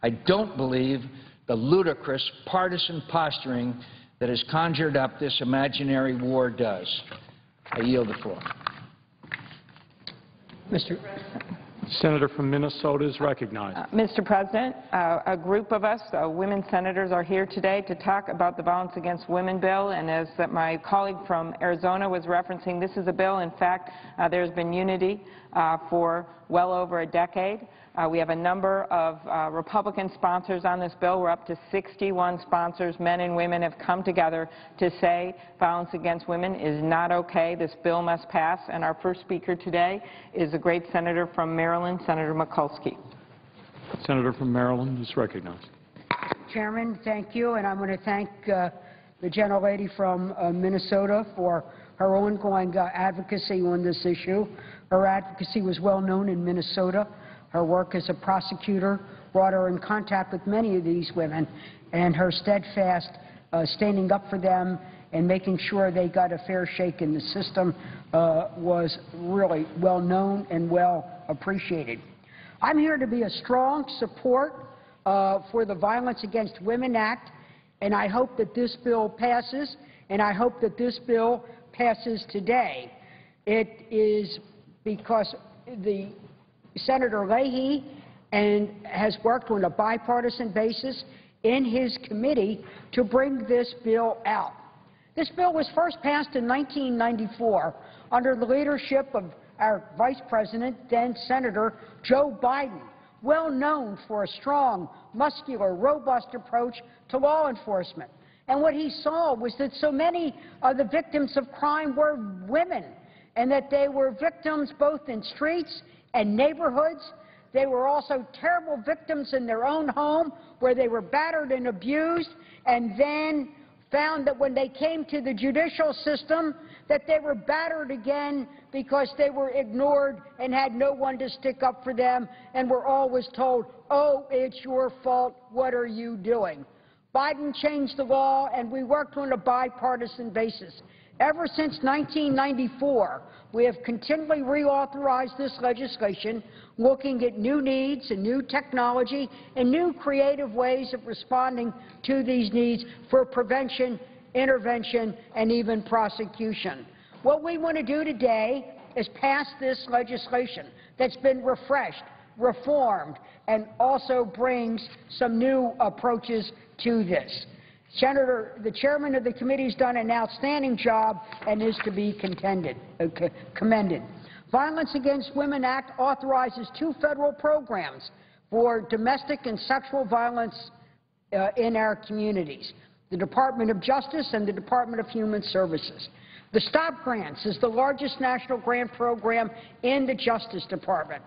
I don't believe the ludicrous partisan posturing that has conjured up this imaginary war does. I yield the floor. Senator from Minnesota is recognized. Mr. President, a group of us, women senators, are here today to talk about the Violence Against Women bill. And as my colleague from Arizona was referencing, this is a bill, in fact, there's been unity for well over a decade. We have a number of Republican sponsors on this bill. We're up to 61 sponsors. Men and women have come together to say violence against women is not okay. This bill must pass. And our first speaker today is a great senator from Maryland, Senator Mikulski. Senator from Maryland is recognized. Chairman, thank you. And I want to thank the gentlelady from Minnesota for her ongoing advocacy on this issue. Her advocacy was well known in Minnesota. Her work as a prosecutor brought her in contact with many of these women, and her steadfast standing up for them and making sure they got a fair shake in the system was really well known and well appreciated. I'm here to be a strong support for the Violence Against Women Act, and I hope that this bill passes, and I hope that this bill passes today. It is because the Senator Leahy has worked on a bipartisan basis in his committee to bring this bill out. This bill was first passed in 1994 under the leadership of our Vice President, then Senator Joe Biden, well known for a strong, muscular, robust approach to law enforcement. And what he saw was that so many of the victims of crime were women, and that they were victims both in streets and neighborhoods. They were also terrible victims in their own home where they were battered and abused, and then found that when they came to the judicial system that they were battered again because they were ignored and had no one to stick up for them and were always told, oh, it's your fault, what are you doing? Biden changed the law, and we worked on a bipartisan basis. Ever since 1994, we have continually reauthorized this legislation, looking at new needs and new technology and new creative ways of responding to these needs for prevention, intervention, and even prosecution. What we want to do today is pass this legislation that's been refreshed, reformed, and also brings some new approaches to this. Senator, the chairman of the committee has done an outstanding job and is to be commended. Violence Against Women Act authorizes 2 federal programs for domestic and sexual violence in our communities, the Department of Justice and the Department of Human Services. The STOP Grants is the largest national grant program in the Justice Department.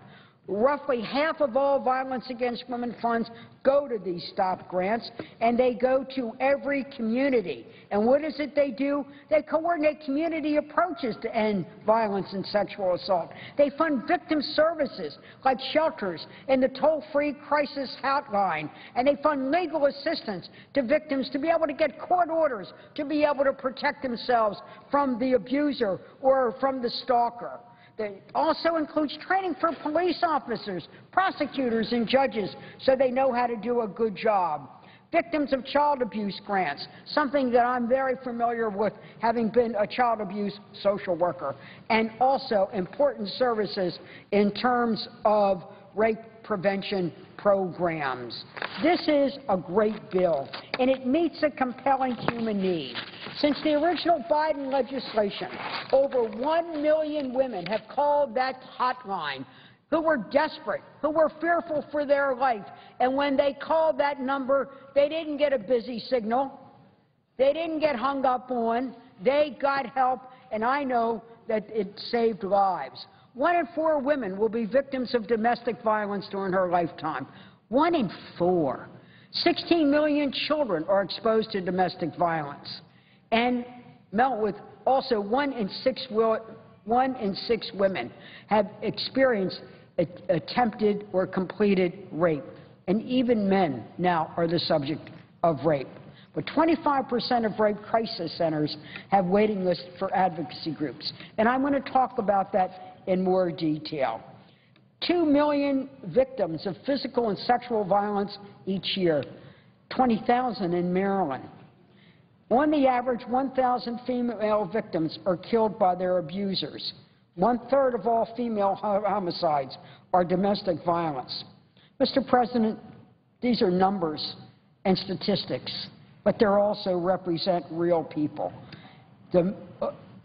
Roughly half of all violence against women funds go to these STOP grants, and they go to every community. And what is it they do? They coordinate community approaches to end violence and sexual assault. They fund victim services like shelters and the toll-free crisis hotline, and they fund legal assistance to victims to be able to get court orders, to be able to protect themselves from the abuser or from the stalker. It also includes training for police officers, prosecutors, and judges so they know how to do a good job. Victims of child abuse grants, something that I'm very familiar with, having been a child abuse social worker, and also important services in terms of rape prevention programs. This is a great bill, and it meets a compelling human need. Since the original Biden legislation, over 1 million women have called that hotline who were desperate, who were fearful for their life, and when they called that number, they didn't get a busy signal. They didn't get hung up on. They got help, and I know that it saved lives. 1 in 4 women will be victims of domestic violence during her lifetime. 1 in 4. 16 million children are exposed to domestic violence. And with also 1 in 6 women have experienced attempted or completed rape. And even men now are the subject of rape. But 25% of rape crisis centers have waiting lists for advocacy groups. And I'm going to talk about that in more detail. 2 million victims of physical and sexual violence each year, 20,000 in Maryland. On the average, 1,000 female victims are killed by their abusers. 1/3 of all female homicides are domestic violence. Mr. President, these are numbers and statistics, but they also represent real people.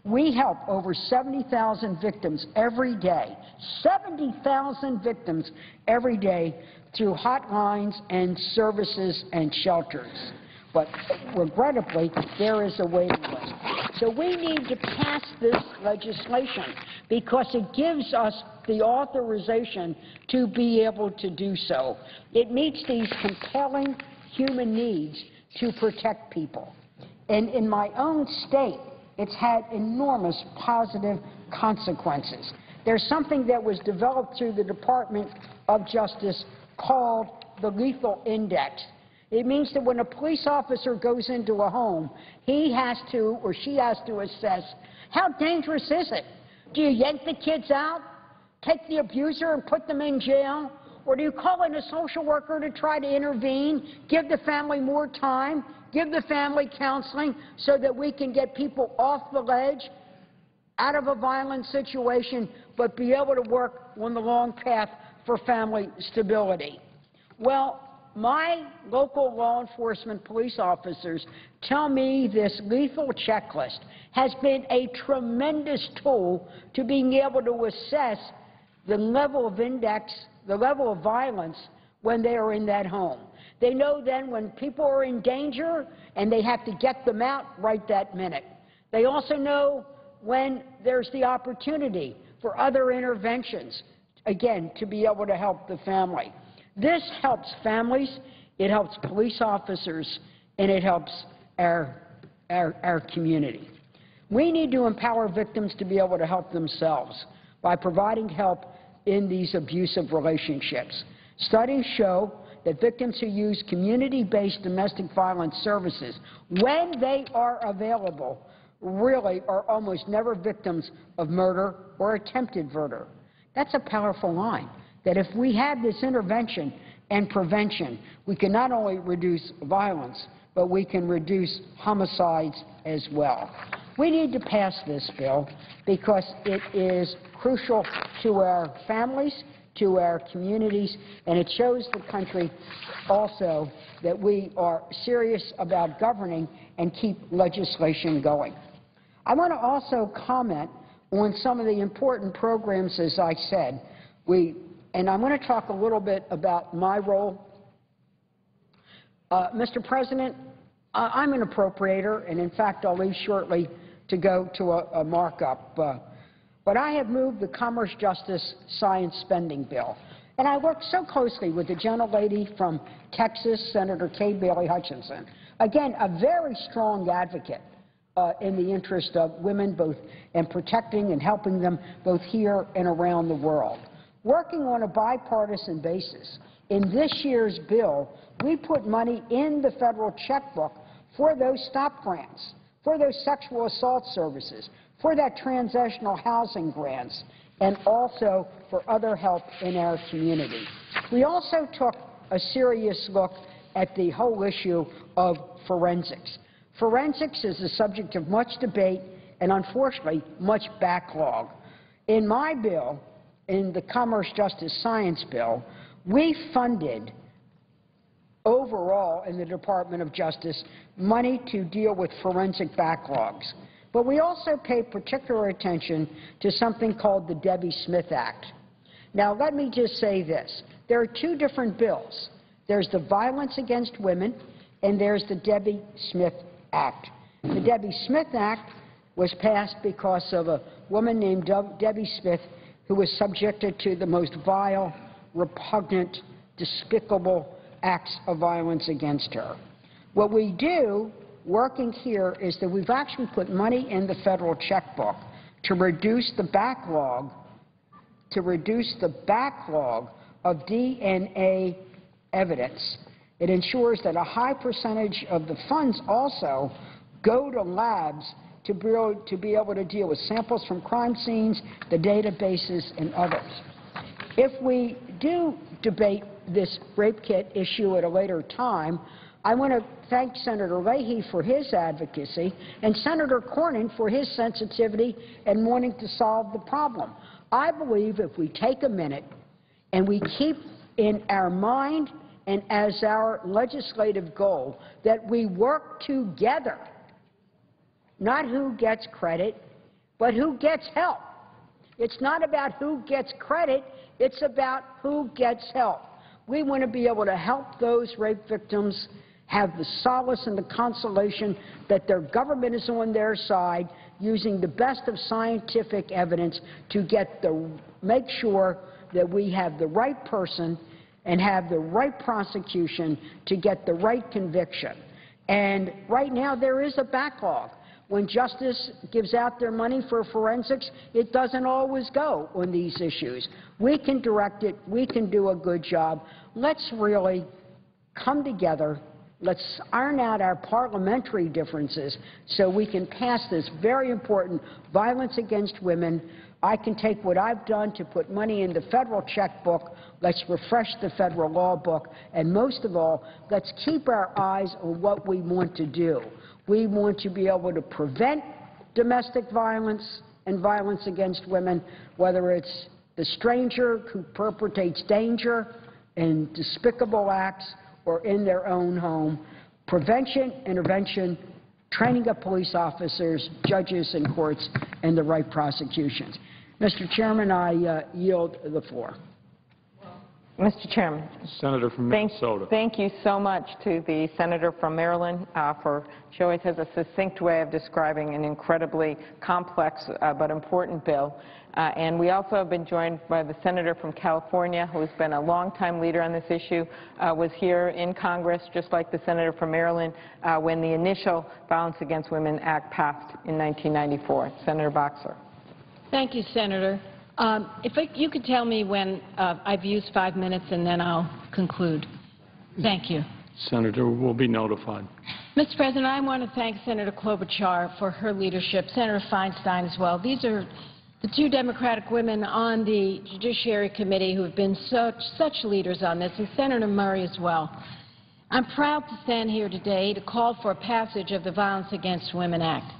We help over 70,000 victims every day, 70,000 victims every day through hotlines and services and shelters. But regrettably, there is a waiting list. So we need to pass this legislation because it gives us the authorization to be able to do so. It meets these compelling human needs to protect people. And in my own state, it's had enormous positive consequences. There's something that was developed through the Department of Justice called the Lethal Index. It means that when a police officer goes into a home, he has to or she has to assess how dangerous is it? Do you yank the kids out, take the abuser and put them in jail? Or do you call in a social worker to try to intervene, give the family more time, give the family counseling so that we can get people off the ledge, out of a violent situation, but be able to work on the long path for family stability? Well, my local law enforcement police officers tell me this lethal checklist has been a tremendous tool to being able to assess the level of index, the level of violence when they are in that home. They know then when people are in danger and they have to get them out right that minute. They also know when there's the opportunity for other interventions, again, to be able to help the family. This helps families, it helps police officers, and it helps our community. We need to empower victims to be able to help themselves by providing help in these abusive relationships. Studies show that victims who use community-based domestic violence services, when they are available, really are almost never victims of murder or attempted murder. That's a powerful line, that if we have this intervention and prevention, we can not only reduce violence, but we can reduce homicides as well. We need to pass this bill because it is crucial to our families, to our communities, and it shows the country also that we are serious about governing and keep legislation going. I want to also comment on some of the important programs, as I said. And I'm going to talk a little bit about my role. Mr. President, I'm an appropriator, and in fact, I'll leave shortly to go to a markup. But I have moved the Commerce, Justice, Science spending bill. And I worked so closely with the gentlelady from Texas, Senator Kay Bailey Hutchinson. Again, a very strong advocate in the interest of women, both in protecting and helping them both here and around the world. Working on a bipartisan basis, in this year's bill, we put money in the federal checkbook for those STOP grants, for those sexual assault services, for that transitional housing grants, and also for other help in our community. We also took a serious look at the whole issue of forensics. Forensics is the subject of much debate and, unfortunately, much backlog. In my bill, in the Commerce, Justice, Science bill, we funded overall in the Department of Justice money to deal with forensic backlogs. But we also pay particular attention to something called the Debbie Smith Act. Now, let me just say this. There are two different bills. There's the Violence Against Women, and there's the Debbie Smith Act. The Debbie Smith Act was passed because of a woman named Debbie Smith who was subjected to the most vile, repugnant, despicable acts of violence against her. What we do working here is that we've actually put money in the federal checkbook to reduce the backlog of DNA evidence. It ensures that a high percentage of the funds also go to labs to be able to deal with samples from crime scenes, the databases, and others. If we do debate this rape kit issue at a later time, I want to thank Senator Leahy for his advocacy and Senator Cornyn for his sensitivity and wanting to solve the problem. I believe if we take a minute and we keep in our mind and as our legislative goal that we work together, not who gets credit, but who gets help. It's not about who gets credit, it's about who gets help. We want to be able to help those rape victims have the solace and the consolation that their government is on their side, using the best of scientific evidence to make sure that we have the right person and have the right prosecution to get the right conviction. And right now there is a backlog. When Justice gives out their money for forensics, it doesn't always go on these issues. We can direct it. We can do a good job. Let's really come together. Let's iron out our parliamentary differences so we can pass this very important violence against women. I can take what I've done to put money in the federal checkbook. Let's refresh the federal law book. And most of all, let's keep our eyes on what we want to do. We want to be able to prevent domestic violence and violence against women, whether it's the stranger who perpetrates danger and despicable acts or in their own home. Prevention, intervention, training of police officers, judges, and courts, and the right prosecutions. Mr. Chairman, I yield the floor. Mr. Chairman. Senator from Minnesota. Thank you so much to the senator from Maryland for she always has a succinct way of describing an incredibly complex but important bill. And we also have been joined by the senator from California, who has been a longtime leader on this issue, was here in Congress, just like the senator from Maryland, when the initial Violence Against Women Act passed in 1994. Senator Boxer. Thank you, Senator. You could tell me when I've used 5 minutes, and then I'll conclude. Thank you. Senator will be notified. Mr. President, I want to thank Senator Klobuchar for her leadership, Senator Feinstein as well. These are the two Democratic women on the Judiciary Committee who have been such leaders on this, and Senator Murray as well. I'm proud to stand here today to call for a passage of the Violence Against Women Act.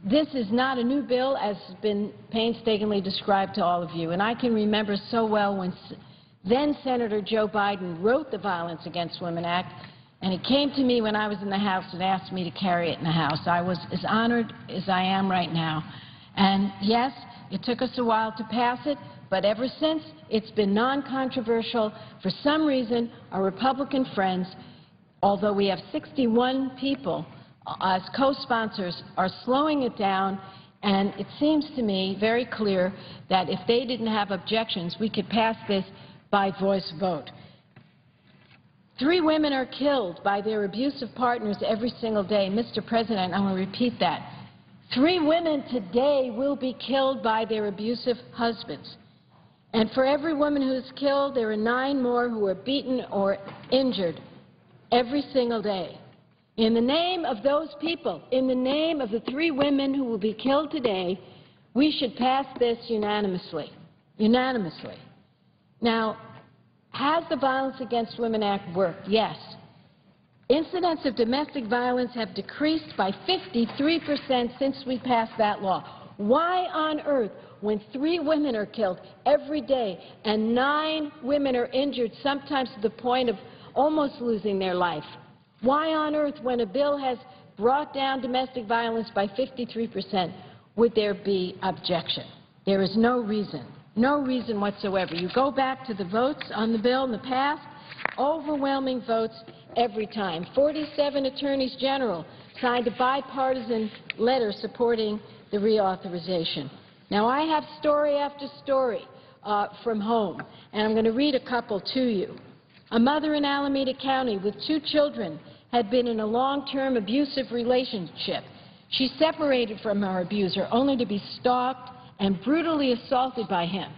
This is not a new bill, as has been painstakingly described to all of you, and I can remember so well when then-Senator Joe Biden wrote the Violence Against Women Act, and he came to me when I was in the House and asked me to carry it in the House. I was as honored as I am right now. And yes, it took us a while to pass it, but ever since, it's been non-controversial. For some reason, our Republican friends, although we have 61 people as co-sponsors, are slowing it down, and it seems to me very clear that if they didn't have objections, we could pass this by voice vote. 3 women are killed by their abusive partners every single day. Mr. President, I want to repeat that. 3 women today will be killed by their abusive husbands. And for every woman who is killed, there are 9 more who are beaten or injured every single day. In the name of those people, in the name of the 3 women who will be killed today, we should pass this unanimously. Unanimously. Now, has the Violence Against Women Act worked? Yes. Incidents of domestic violence have decreased by 53% since we passed that law. Why on earth, when 3 women are killed every day and 9 women are injured, sometimes to the point of almost losing their life, why on earth, when a bill has brought down domestic violence by 53%, would there be objection? There is no reason whatsoever. You go back to the votes on the bill in the past, overwhelming votes every time. 47 attorneys general signed a bipartisan letter supporting the reauthorization. Now, I have story after story from home, and I'm going to read a couple to you. A mother in Alameda County with 2 children had been in a long-term abusive relationship. She separated from her abuser only to be stalked and brutally assaulted by him.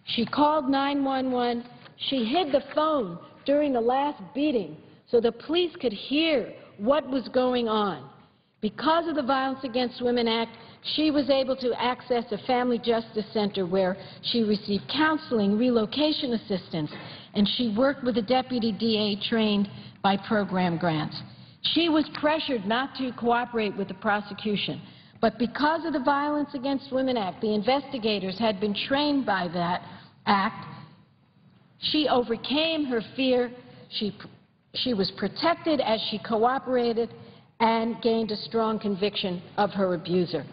She called 911. She hid the phone during the last beating so the police could hear what was going on. Because of the Violence Against Women Act, she was able to access a family justice center where she received counseling, relocation assistance, and she worked with a deputy DA trained by program grants. She was pressured not to cooperate with the prosecution, but because of the Violence Against Women Act, the investigators had been trained by that act. She overcame her fear. She was protected as she cooperated and gained a strong conviction of her abuser.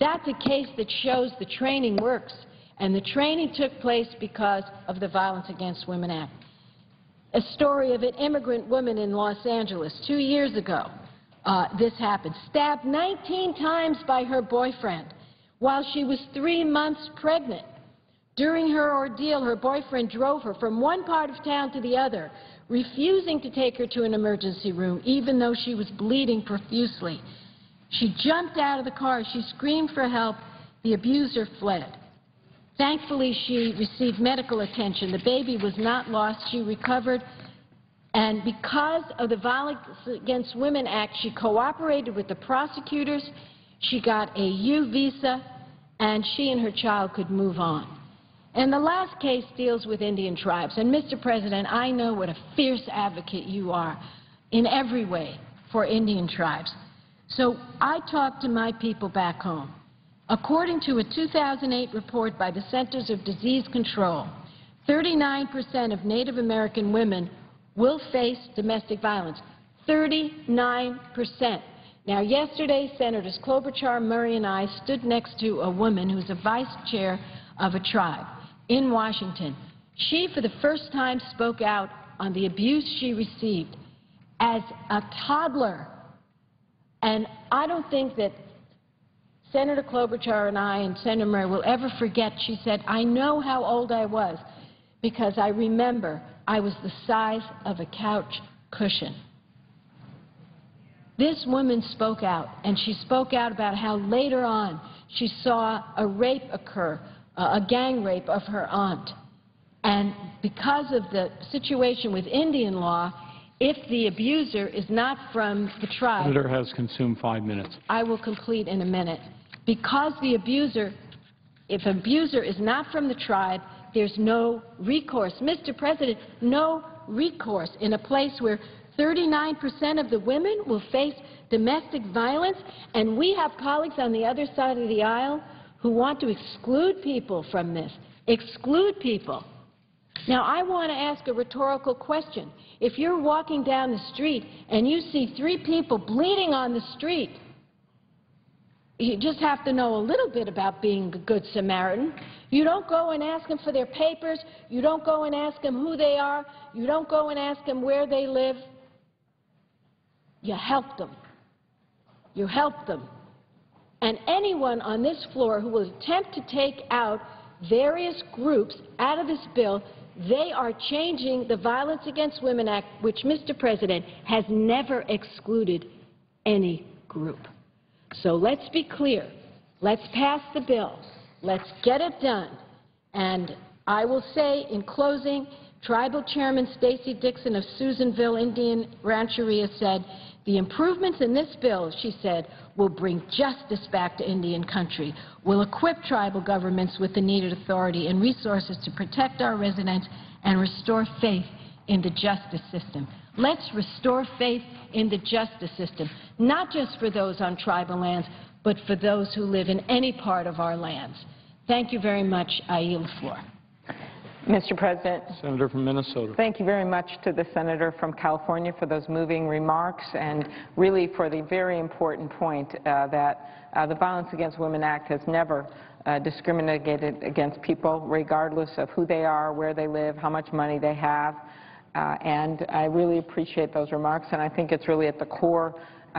That's a case that shows the training works, and the training took place because of the Violence Against Women Act. A story of an immigrant woman in Los Angeles 2 years ago. This happened. Stabbed 19 times by her boyfriend while she was 3 months pregnant. During her ordeal, her boyfriend drove her from one part of town to the other, refusing to take her to an emergency room, even though she was bleeding profusely. She jumped out of the car. She screamed for help. The abuser fled. Thankfully, she received medical attention. The baby was not lost. She recovered. And because of the Violence Against Women Act, she cooperated with the prosecutors. She got a U visa, and she and her child could move on. And the last case deals with Indian tribes. And, Mr. President, I know what a fierce advocate you are in every way for Indian tribes. So I talked to my people back home. According to a 2008 report by the Centers of Disease Control, 39% of Native American women will face domestic violence. 39%. Now, yesterday, Senators Klobuchar, Murray, and I stood next to a woman who's a vice chair of a tribe in Washington. She, for the first time, spoke out on the abuse she received as a toddler. And I don't think that Senator Klobuchar and I and Senator Murray will ever forget. She said, "I know how old I was because I remember I was the size of a couch cushion." This woman spoke out, and she spoke out about how later on she saw a rape occur, a gang rape of her aunt. And because of the situation with Indian law, if the abuser is not from the tribe— Senator has consumed 5 minutes. I will complete in a minute. Because the abuser, if abuser is not from the tribe, there's no recourse. Mr. President, no recourse in a place where 39% of the women will face domestic violence, and we have colleagues on the other side of the aisle who want to exclude people from this, exclude people. Now, I want to ask a rhetorical question. If you're walking down the street and you see 3 people bleeding on the street, you just have to know a little bit about being a good Samaritan. You don't go and ask them for their papers. You don't go and ask them who they are. You don't go and ask them where they live. You help them. You help them. And anyone on this floor who will attempt to take out various groups out of this bill, they are changing the Violence Against Women Act, which, Mr. President, has never excluded any group. So let's be clear. Let's pass the bill. Let's get it done. And I will say in closing, Tribal Chairman Stacy Dixon of Susanville Indian Rancheria said, "The improvements in this bill," she said, "will bring justice back to Indian country, will equip tribal governments with the needed authority and resources to protect our residents and restore faith in the justice system." Let's restore faith in the justice system, not just for those on tribal lands, but for those who live in any part of our lands. Thank you very much. I yield the floor. Mr. President, Senator from Minnesota. thank you very much to the senator from California for those moving remarks and really for the very important point that the Violence Against Women Act has never discriminated against people regardless of who they are, where they live, how much money they have. And I really appreciate those remarks, and I think it's really at the core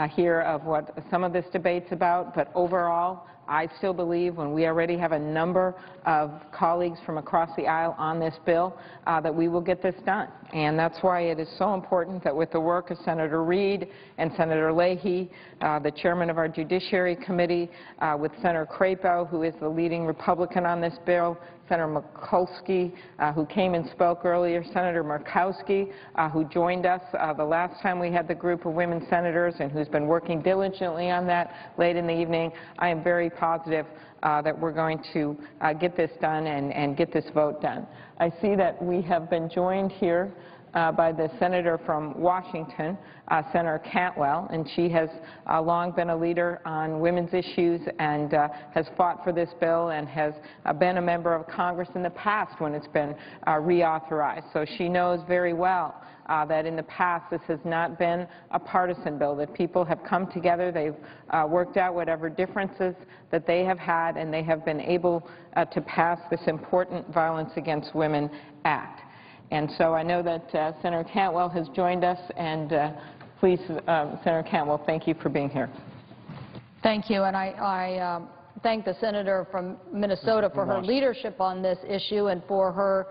here of what some of this debate's about. But overall, I still believe, when we already have a number of colleagues from across the aisle on this bill, that we will get this done. And that's why it is so important that with the work of Senator Reid and Senator Leahy, the chairman of our Judiciary Committee, with Senator Crapo, who is the leading Republican on this bill, Senator Mikulski, who came and spoke earlier, Senator Murkowski, who joined us the last time we had the group of women senators and who's been working diligently on that late in the evening. I am very positive that we're going to get this done and get this vote done. I see that we have been joined here by the senator from Washington, Senator Cantwell, and she has long been a leader on women's issues and has fought for this bill and has been a member of Congress in the past when it's been reauthorized. So she knows very well that in the past this has not been a partisan bill, that people have come together, they've worked out whatever differences that they have had, and they have been able to pass this important Violence Against Women Act. And so I know that Senator Cantwell has joined us, and please, Senator Cantwell, thank you for being here. Thank you, and I thank the senator from Minnesota for her leadership on this issue and for her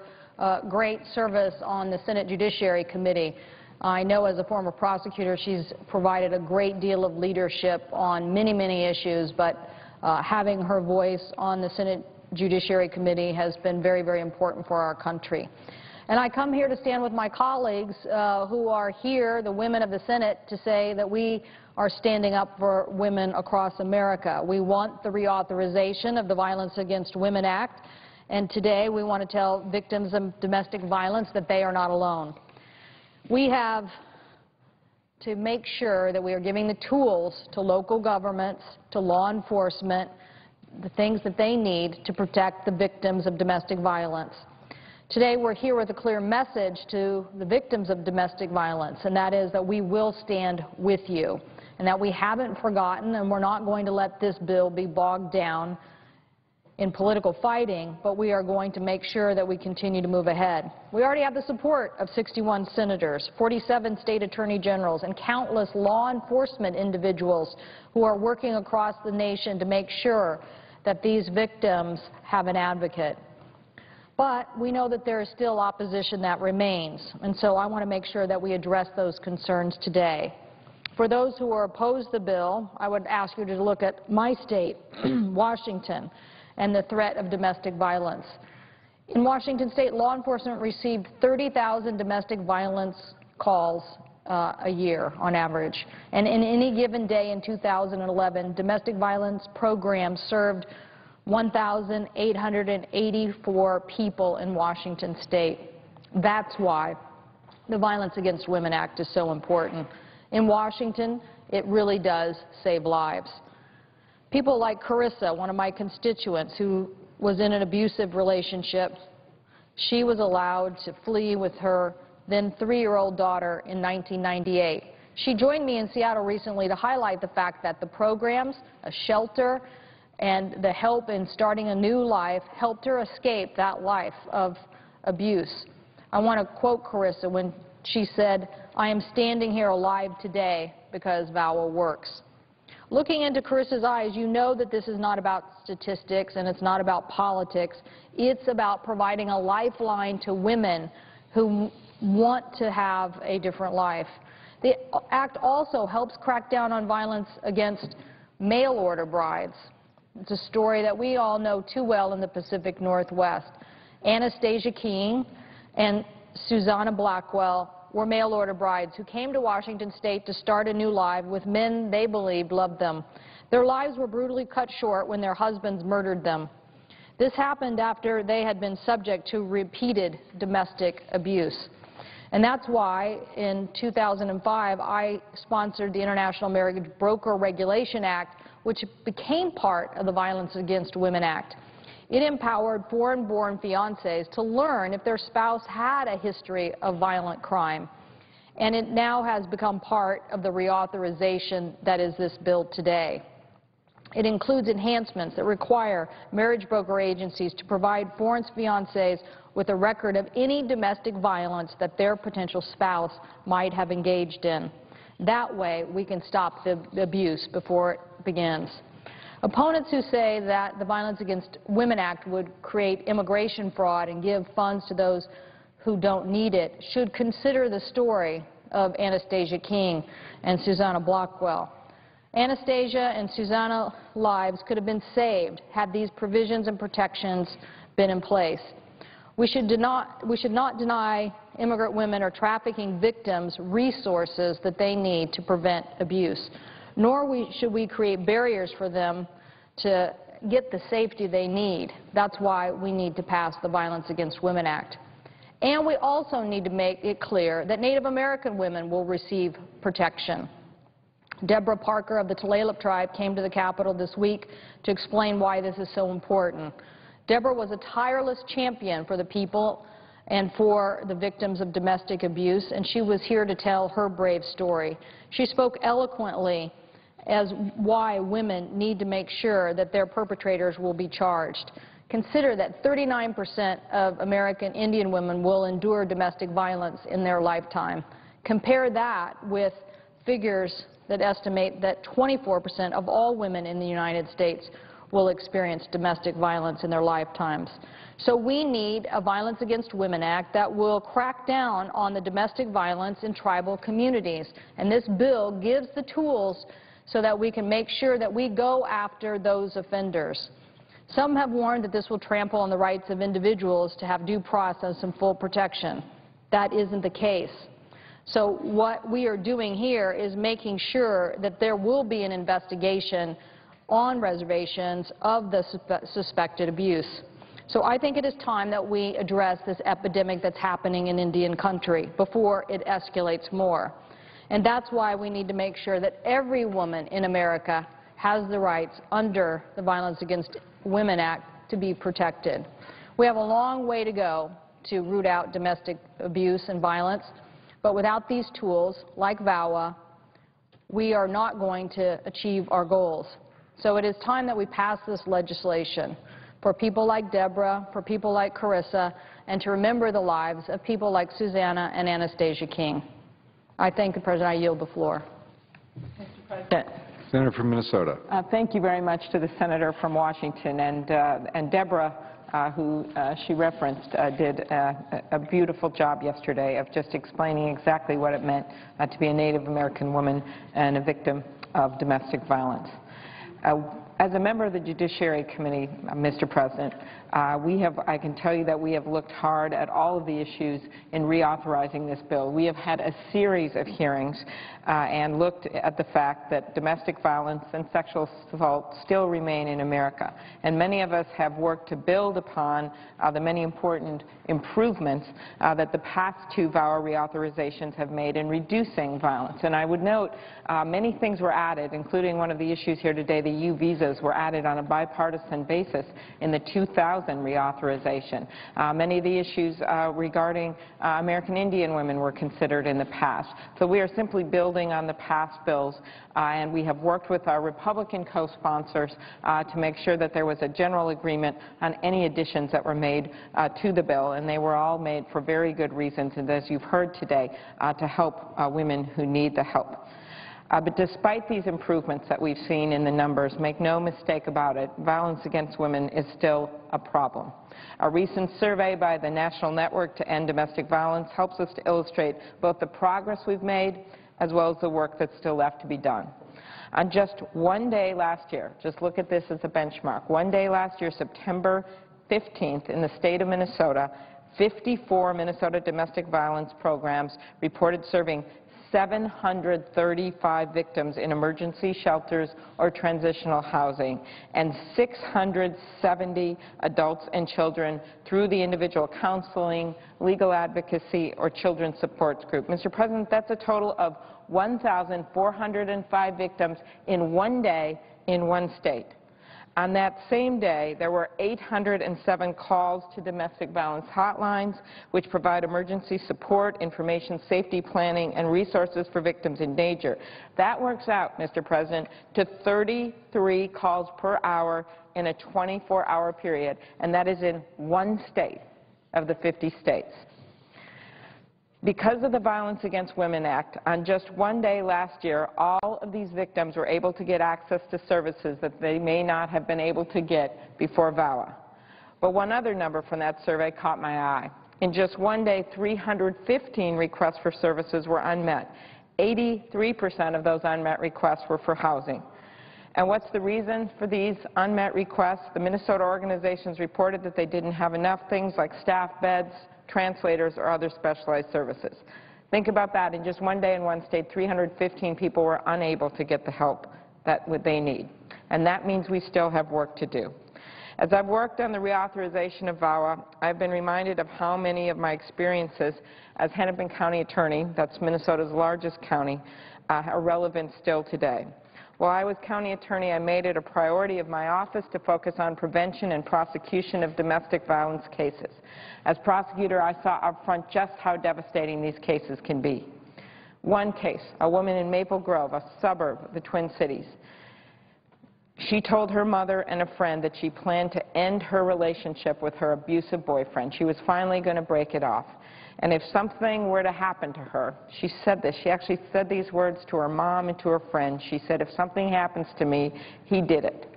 great service on the Senate Judiciary Committee. I know as a former prosecutor she's provided a great deal of leadership on many, many issues, but having her voice on the Senate Judiciary Committee has been very, very important for our country. And I come here to stand with my colleagues who are here, the women of the Senate, to say that we are standing up for women across America. We want the reauthorization of the Violence Against Women Act, and today we want to tell victims of domestic violence that they are not alone. We have to make sure that we are giving the tools to local governments, to law enforcement, the things that they need to protect the victims of domestic violence. Today we're here with a clear message to the victims of domestic violence, and that is that we will stand with you, and that we haven't forgotten, and we're not going to let this bill be bogged down in political fighting, but we are going to make sure that we continue to move ahead. We already have the support of 61 senators, 47 state attorney generals, and countless law enforcement individuals who are working across the nation to make sure that these victims have an advocate. But we know that there is still opposition that remains, and so I want to make sure that we address those concerns today. For those who are opposed to the bill, I would ask you to look at my state, Washington, and the threat of domestic violence. In Washington state, law enforcement received 30,000 domestic violence calls a year on average. And in any given day in 2011, domestic violence programs served 1,884 people in Washington state. That's why the Violence Against Women Act is so important. In Washington, it really does save lives. People like Carissa, one of my constituents, who was in an abusive relationship, she was allowed to flee with her then 3-year-old daughter in 1998. She joined me in Seattle recently to highlight the fact that the programs, a shelter, and the help in starting a new life helped her escape that life of abuse. I want to quote Carissa when she said, "I am standing here alive today because VAWA works." Looking into Carissa's eyes, you know that this is not about statistics and it's not about politics. It's about providing a lifeline to women who want to have a different life. The act also helps crack down on violence against mail-order brides. It's a story that we all know too well in the Pacific Northwest. Anastasia King and Susanna Blackwell were mail-order brides who came to Washington state to start a new life with men they believed loved them. Their lives were brutally cut short when their husbands murdered them. This happened after they had been subject to repeated domestic abuse. And that's why in 2005 I sponsored the International Marriage Broker Regulation Act, which became part of the Violence Against Women Act. It empowered foreign-born fiancés to learn if their spouse had a history of violent crime. And it now has become part of the reauthorization that is this bill today. It includes enhancements that require marriage broker agencies to provide foreign fiancés with a record of any domestic violence that their potential spouse might have engaged in. That way, we can stop the abuse before it begins. Opponents who say that the Violence Against Women Act would create immigration fraud and give funds to those who don't need it should consider the story of Anastasia King and Susanna Blackwell. Anastasia and Susanna's lives could have been saved had these provisions and protections been in place. We should not deny immigrant women or trafficking victims resources that they need to prevent abuse, nor should we create barriers for them to get the safety they need. That's why we need to pass the Violence Against Women Act. And we also need to make it clear that Native American women will receive protection. Deborah Parker of the Tulalip tribe came to the Capitol this week to explain why this is so important. Deborah was a tireless champion for the people and for the victims of domestic abuse, and she was here to tell her brave story. She spoke eloquently as why women need to make sure that their perpetrators will be charged. Consider that 39% of American Indian women will endure domestic violence in their lifetime. Compare that with figures that estimate that 24% of all women in the United States will experience domestic violence in their lifetimes. So we need a Violence Against Women Act that will crack down on the domestic violence in tribal communities. And this bill gives the tools so that we can make sure that we go after those offenders. Some have warned that this will trample on the rights of individuals to have due process and full protection. That isn't the case. So what we are doing here is making sure that there will be an investigation on reservations of the suspected abuse. So I think it is time that we address this epidemic that's happening in Indian country before it escalates more. And that's why we need to make sure that every woman in America has the rights under the Violence Against Women Act to be protected. We have a long way to go to root out domestic abuse and violence, but without these tools, like VAWA, we are not going to achieve our goals. So it is time that we pass this legislation for people like Deborah, for people like Carissa, and to remember the lives of people like Susanna and Anastasia King. I thank the President. I yield the floor. Mr. President. Senator from Minnesota. Thank you very much to the senator from Washington. And Deborah, who she referenced, did a beautiful job yesterday of just explaining exactly what it meant to be a Native American woman and a victim of domestic violence. As a member of the Judiciary Committee, Mr. President, I can tell you that we have looked hard at all of the issues in reauthorizing this bill. We have had a series of hearings and looked at the fact that domestic violence and sexual assault still remain in America. And many of us have worked to build upon the many important improvements that the past two VAWA reauthorizations have made in reducing violence. And I would note many things were added, including one of the issues here today, the U visas were added on a bipartisan basis in the 2000 reauthorization. Many of the issues regarding American Indian women were considered in the past. So we are simply building on the past bills, and we have worked with our Republican co-sponsors to make sure that there was a general agreement on any additions that were made to the bill, and they were all made for very good reasons, and as you've heard today, to help women who need the help. But despite these improvements that we've seen in the numbers, make no mistake about it, violence against women is still a problem. A recent survey by the National Network to End Domestic Violence helps us to illustrate both the progress we've made as well as the work that's still left to be done. On just one day last year, just look at this as a benchmark, one day last year, September 15th, in the state of Minnesota, 54 Minnesota domestic violence programs reported serving 735 victims in emergency shelters or transitional housing, and 670 adults and children through the individual counseling, legal advocacy, or children's support group. Mr. President, that's a total of 1,405 victims in one day in one state. On that same day, there were 807 calls to domestic violence hotlines, which provide emergency support, information, safety planning, and resources for victims in danger. That works out, Mr. President, to 33 calls per hour in a 24-hour period, and that is in one state of the 50 states. Because of the Violence Against Women Act, on just one day last year, all of these victims were able to get access to services that they may not have been able to get before VAWA. But one other number from that survey caught my eye. In just one day, 315 requests for services were unmet. 83% of those unmet requests were for housing. And what's the reason for these unmet requests? The Minnesota organizations reported that they didn't have enough things like staff beds, translators, or other specialized services. Think about that. In just one day in one state, 315 people were unable to get the help that they need. And that means we still have work to do. As I've worked on the reauthorization of VAWA, I've been reminded of how many of my experiences as Hennepin County Attorney, that's Minnesota's largest county, are relevant still today. While I was county attorney, I made it a priority of my office to focus on prevention and prosecution of domestic violence cases. As prosecutor, I saw up front just how devastating these cases can be. One case, a woman in Maple Grove, a suburb of the Twin Cities. She told her mother and a friend that she planned to end her relationship with her abusive boyfriend. She was finally going to break it off. And if something were to happen to her, she said this. She actually said these words to her mom and to her friend. She said, if something happens to me, he did it.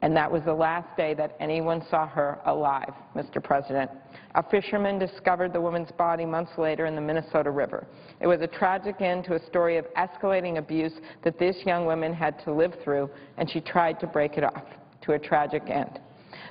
And that was the last day that anyone saw her alive, Mr. President. A fisherman discovered the woman's body months later in the Minnesota River. It was a tragic end to a story of escalating abuse that this young woman had to live through, and she tried to break it off to a tragic end.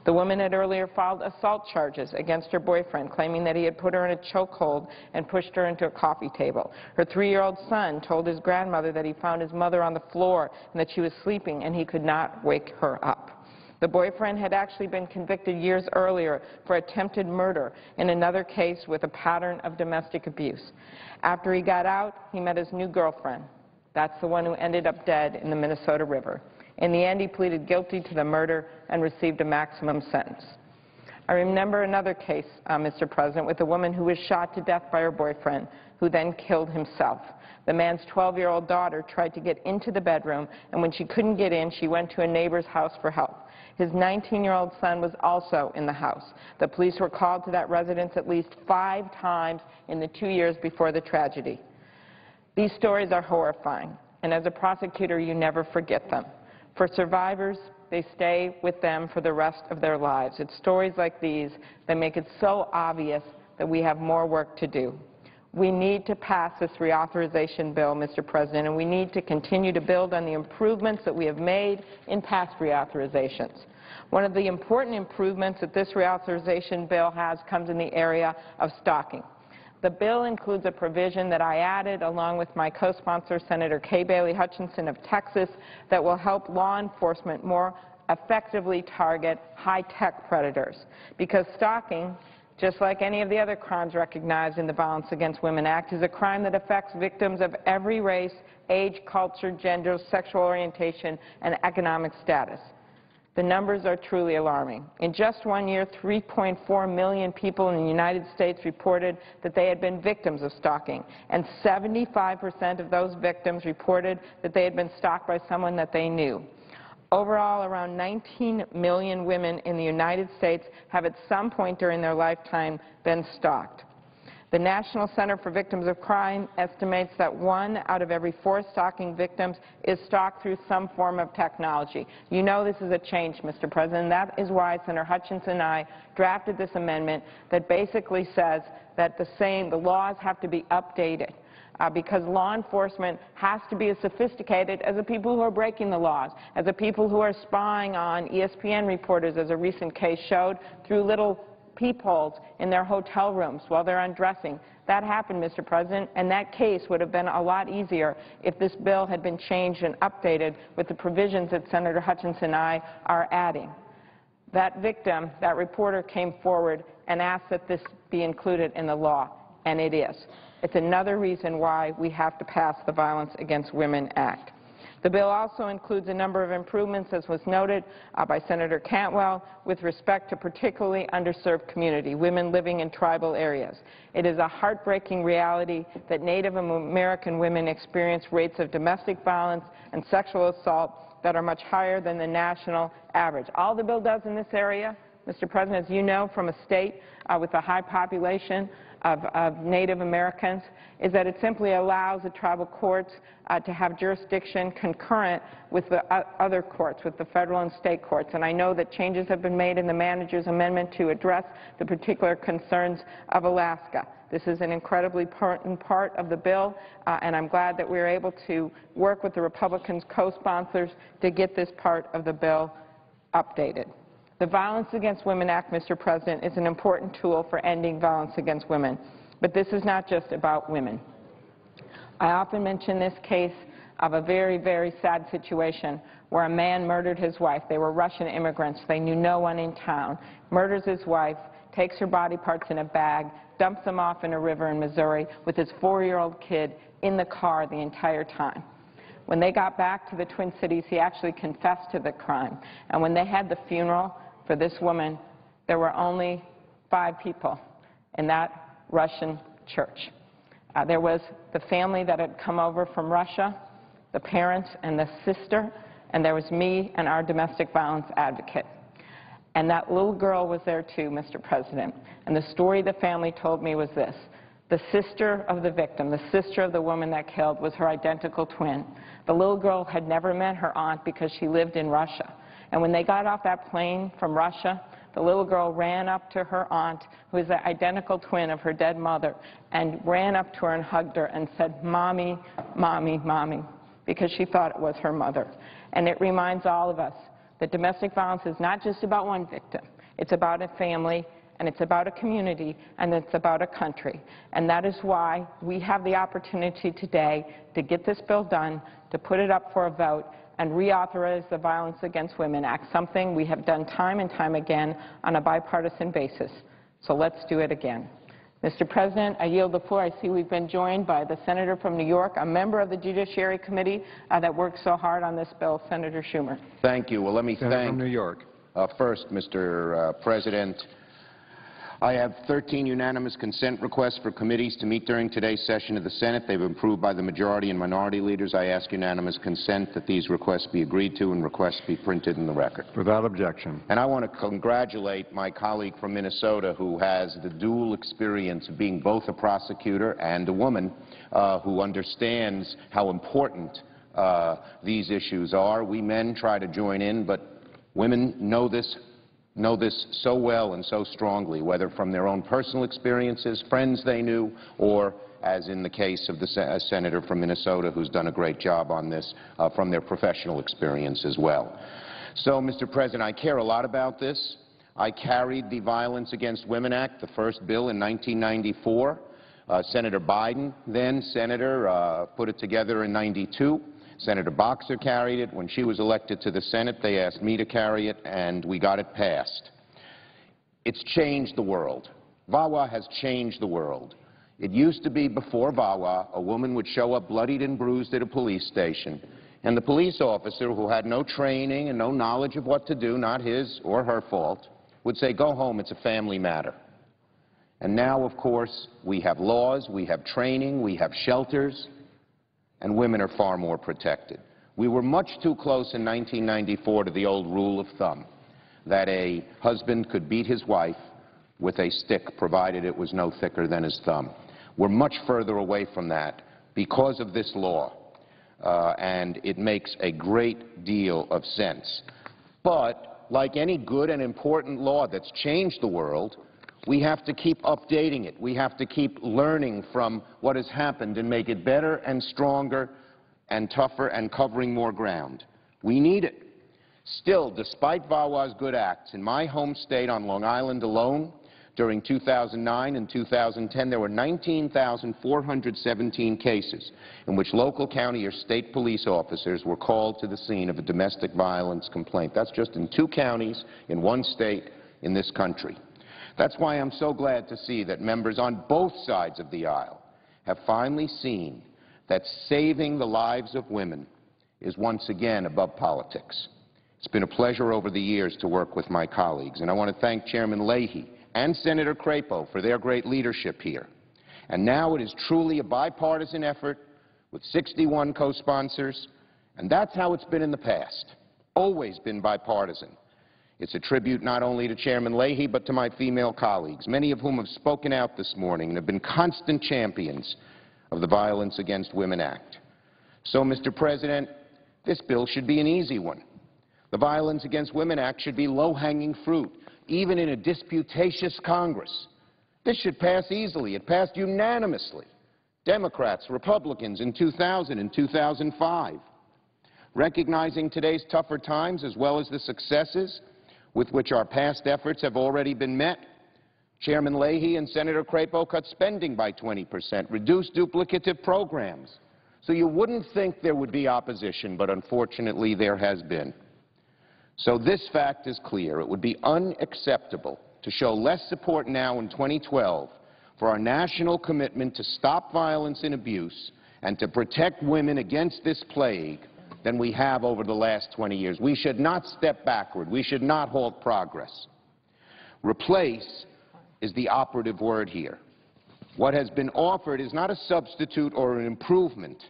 The woman had earlier filed assault charges against her boyfriend, claiming that he had put her in a chokehold and pushed her into a coffee table. Her 3-year-old son told his grandmother that he found his mother on the floor and that she was sleeping and he could not wake her up. The boyfriend had actually been convicted years earlier for attempted murder in another case with a pattern of domestic abuse. After he got out, he met his new girlfriend. That's the one who ended up dead in the Minnesota River. In the end, he pleaded guilty to the murder and received a maximum sentence. I remember another case, Mr. President, with a woman who was shot to death by her boyfriend, who then killed himself. The man's 12-year-old daughter tried to get into the bedroom, and when she couldn't get in, she went to a neighbor's house for help. His 19-year-old son was also in the house. The police were called to that residence at least 5 times in the 2 years before the tragedy. These stories are horrifying, and as a prosecutor, you never forget them. For survivors, they stay with them for the rest of their lives. It's stories like these that make it so obvious that we have more work to do. We need to pass this reauthorization bill, Mr. President, and we need to continue to build on the improvements that we have made in past reauthorizations. One of the important improvements that this reauthorization bill has comes in the area of stalking. The bill includes a provision that I added along with my co-sponsor, Senator Kay Bailey Hutchinson of Texas, that will help law enforcement more effectively target high-tech predators. Because stalking, just like any of the other crimes recognized in the Violence Against Women Act, is a crime that affects victims of every race, age, culture, gender, sexual orientation, and economic status. The numbers are truly alarming. In just 1 year, 3.4 million people in the United States reported that they had been victims of stalking, and 75% of those victims reported that they had been stalked by someone that they knew. Overall, around 19 million women in the United States have at some point during their lifetime been stalked. The National Center for Victims of Crime estimates that 1 out of every 4 stalking victims is stalked through some form of technology. You know this is a change, Mr. President. That is why Senator Hutchinson and I drafted this amendment that basically says that the laws have to be updated. Because law enforcement has to be as sophisticated as the people who are breaking the laws, as the people who are spying on ESPN reporters, as a recent case showed, through little peepholes in their hotel rooms while they're undressing. That happened, Mr. President, and that case would have been a lot easier if this bill had been changed and updated with the provisions that Senator Hutchinson and I are adding. That victim, that reporter, came forward and asked that this be included in the law, and it is. It's another reason why we have to pass the Violence Against Women Act. The bill also includes a number of improvements, as was noted by Senator Cantwell, with respect to particularly underserved community, women living in tribal areas. It is a heartbreaking reality that Native American women experience rates of domestic violence and sexual assault that are much higher than the national average. All the bill does in this area, Mr. President, as you know, from a state with a high population of Native Americans is that it simply allows the tribal courts to have jurisdiction concurrent with the other courts, with the federal and state courts. And I know that changes have been made in the manager's amendment to address the particular concerns of Alaska. This is an incredibly important part of the bill, and I'm glad that we were able to work with the Republicans' co-sponsors to get this part of the bill updated. The Violence Against Women Act, Mr. President, is an important tool for ending violence against women. But this is not just about women. I often mention this case of a very, very sad situation where a man murdered his wife. They were Russian immigrants. They knew no one in town. Murders his wife, takes her body parts in a bag, dumps them off in a river in Missouri with his 4-year-old kid in the car the entire time. When they got back to the Twin Cities, he actually confessed to the crime. And when they had the funeral for this woman, there were only 5 people in that Russian church. There was the family that had come over from Russia, the parents and the sister, and there was me and our domestic violence advocate. And that little girl was there too, Mr. President. And the story the family told me was this. The sister of the victim, the sister of the woman that killed, was her identical twin. The little girl had never met her aunt because she lived in Russia. And when they got off that plane from Russia, the little girl ran up to her aunt, who is the identical twin of her dead mother, and ran up to her and hugged her and said, "Mommy, Mommy, Mommy," because she thought it was her mother. And it reminds all of us that domestic violence is not just about one victim. It's about a family, and it's about a community, and it's about a country. And that is why we have the opportunity today to get this bill done, to put it up for a vote, and reauthorize the Violence Against Women Act, something we have done time and time again on a bipartisan basis. So let's do it again. Mr. President, I yield the floor. I see we've been joined by the senator from New York, a member of the Judiciary Committee that worked so hard on this bill, Senator Schumer. Thank you. Well, let me thank From New York. first, Mr. President. I have 13 unanimous consent requests for committees to meet during today's session of the Senate. They've been approved by the majority and minority leaders. I ask unanimous consent that these requests be agreed to and requests be printed in the record. Without objection. And I want to congratulate my colleague from Minnesota who has the dual experience of being both a prosecutor and a woman who understands how important these issues are. We men try to join in, but women know this so well and so strongly, whether from their own personal experiences, friends they knew, or as in the case of the senator from Minnesota who's done a great job on this from their professional experience as well. So, Mr. President, I care a lot about this. I carried the Violence Against Women Act, the first bill, in 1994. Senator Biden, then senator, put it together in 92. Senator Boxer carried it. When she was elected to the Senate, they asked me to carry it, and we got it passed. It's changed the world. VAWA has changed the world. It used to be before VAWA, a woman would show up bloodied and bruised at a police station, and the police officer, who had no training and no knowledge of what to do, not his or her fault, would say, "Go home, it's a family matter." And now, of course, we have laws, we have training, we have shelters, and women are far more protected. We were much too close in 1994 to the old rule of thumb that a husband could beat his wife with a stick, provided it was no thicker than his thumb. We're much further away from that because of this law, and it makes a great deal of sense. But like any good and important law that's changed the world, we have to keep updating it. We have to keep learning from what has happened and make it better and stronger and tougher and covering more ground. We need it. Still, despite VAWA's good acts, in my home state on Long Island alone, during 2009 and 2010, there were 19,417 cases in which local, county, or state police officers were called to the scene of a domestic violence complaint. That's just in 2 counties in 1 state in this country. That's why I'm so glad to see that members on both sides of the aisle have finally seen that saving the lives of women is once again above politics. It's been a pleasure over the years to work with my colleagues, and I want to thank Chairman Leahy and Senator Crapo for their great leadership here. And now it is truly a bipartisan effort with 61 co-sponsors, and that's how it's been in the past, always been bipartisan. It's a tribute not only to Chairman Leahy but to my female colleagues, many of whom have spoken out this morning and have been constant champions of the Violence Against Women Act. So, Mr. President, this bill should be an easy one. The Violence Against Women Act should be low-hanging fruit, even in a disputatious Congress. This should pass easily. It passed unanimously. Democrats, Republicans in 2000 and 2005. Recognizing today's tougher times as well as the successes with which our past efforts have already been met, Chairman Leahy and Senator Crapo cut spending by 20%, reduced duplicative programs. So you wouldn't think there would be opposition, but unfortunately there has been. So this fact is clear. It would be unacceptable to show less support now in 2012 for our national commitment to stop violence and abuse and to protect women against this plague than we have over the last 20 years. We should not step backward. We should not halt progress. Replace is the operative word here. What has been offered is not a substitute or an improvement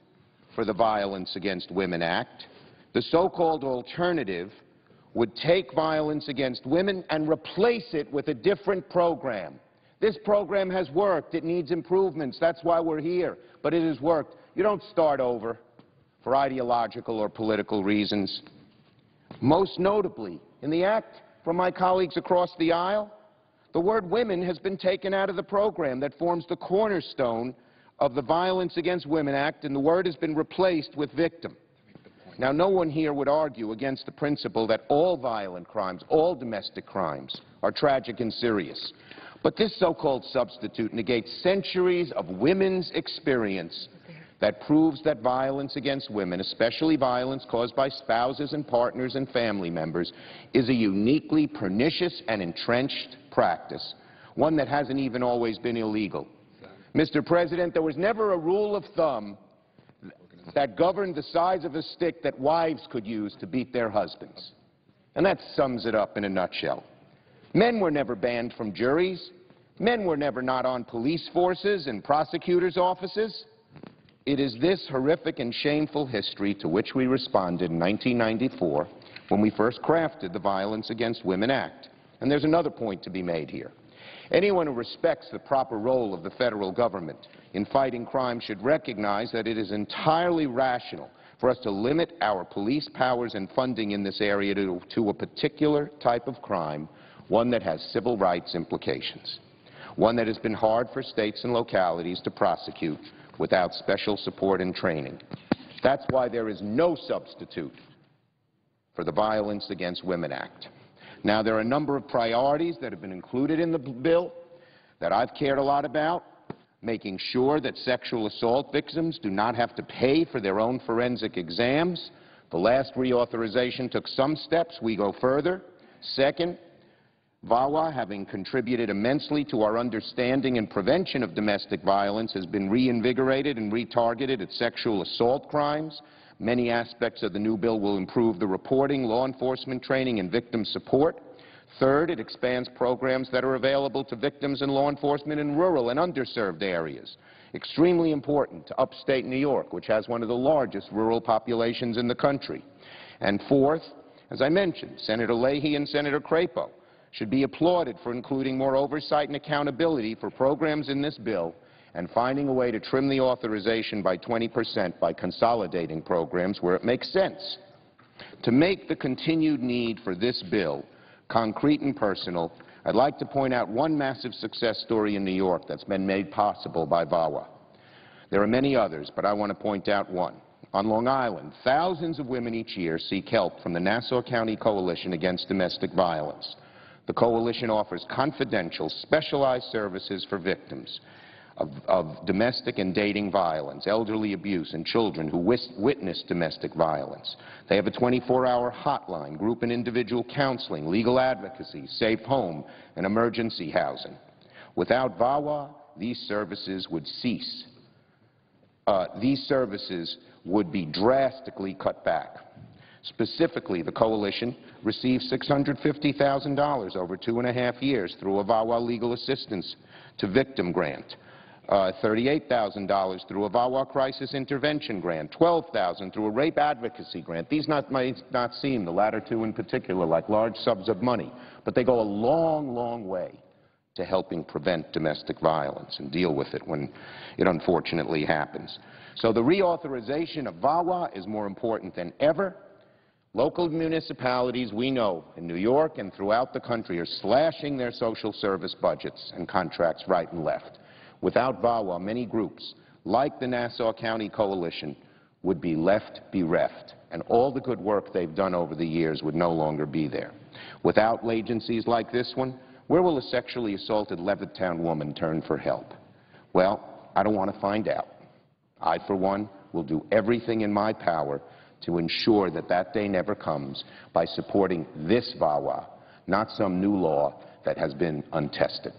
for the Violence Against Women Act. The so-called alternative would take violence against women and replace it with a different program. This program has worked. It needs improvements. That's why we're here. But it has worked. You don't start over for ideological or political reasons. Most notably, in the act from my colleagues across the aisle, the word women has been taken out of the program that forms the cornerstone of the Violence Against Women Act, and the word has been replaced with victim. Now, no one here would argue against the principle that all violent crimes, all domestic crimes, are tragic and serious. But this so-called substitute negates centuries of women's experience that proves that violence against women, especially violence caused by spouses and partners and family members, is a uniquely pernicious and entrenched practice, one that hasn't even always been illegal. Mr. President, there was never a rule of thumb that governed the size of a stick that wives could use to beat their husbands. And that sums it up in a nutshell. Men were never banned from juries. Men were never not on police forces and prosecutors' offices. It is this horrific and shameful history to which we responded in 1994 when we first crafted the Violence Against Women Act. And there's another point to be made here. Anyone who respects the proper role of the federal government in fighting crime should recognize that it is entirely rational for us to limit our police powers and funding in this area to a particular type of crime, one that has civil rights implications, one that has been hard for states and localities to prosecute without special support and training. That's why there is no substitute for the Violence Against Women Act. Now, there are a number of priorities that have been included in the bill that I've cared a lot about, making sure that sexual assault victims do not have to pay for their own forensic exams. The last reauthorization took some steps. We go further. Second, VAWA, having contributed immensely to our understanding and prevention of domestic violence, has been reinvigorated and retargeted at sexual assault crimes. Many aspects of the new bill will improve the reporting, law enforcement training, and victim support. Third, it expands programs that are available to victims and law enforcement in rural and underserved areas. Extremely important to upstate New York, which has one of the largest rural populations in the country. And fourth, as I mentioned, Senator Leahy and Senator Crapo should be applauded for including more oversight and accountability for programs in this bill and finding a way to trim the authorization by 20% by consolidating programs where it makes sense. To make the continued need for this bill concrete and personal, I'd like to point out one massive success story in New York that's been made possible by VAWA. There are many others, but I want to point out one. On Long Island, thousands of women each year seek help from the Nassau County Coalition Against Domestic Violence. The coalition offers confidential, specialized services for victims of domestic and dating violence, elderly abuse, and children who witness domestic violence. They have a 24-hour hotline, group and individual counseling, legal advocacy, safe home, and emergency housing. Without VAWA, these services would cease. These services would be drastically cut back. Specifically, the coalition received $650,000 over 2.5 years through a VAWA Legal Assistance to Victim grant. $38,000 through a VAWA crisis intervention grant, $12,000 through a rape advocacy grant. These might not seem, the latter two in particular, like large sums of money, but they go a long, long way to helping prevent domestic violence and deal with it when it unfortunately happens. So the reauthorization of VAWA is more important than ever. Local municipalities, we know, in New York and throughout the country are slashing their social service budgets and contracts right and left. Without VAWA, many groups, like the Nassau County Coalition, would be left bereft, and all the good work they've done over the years would no longer be there. Without agencies like this one, where will a sexually assaulted Levittown woman turn for help? Well, I don't want to find out. I, for one, will do everything in my power to ensure that that day never comes by supporting this VAWA, not some new law that has been untested.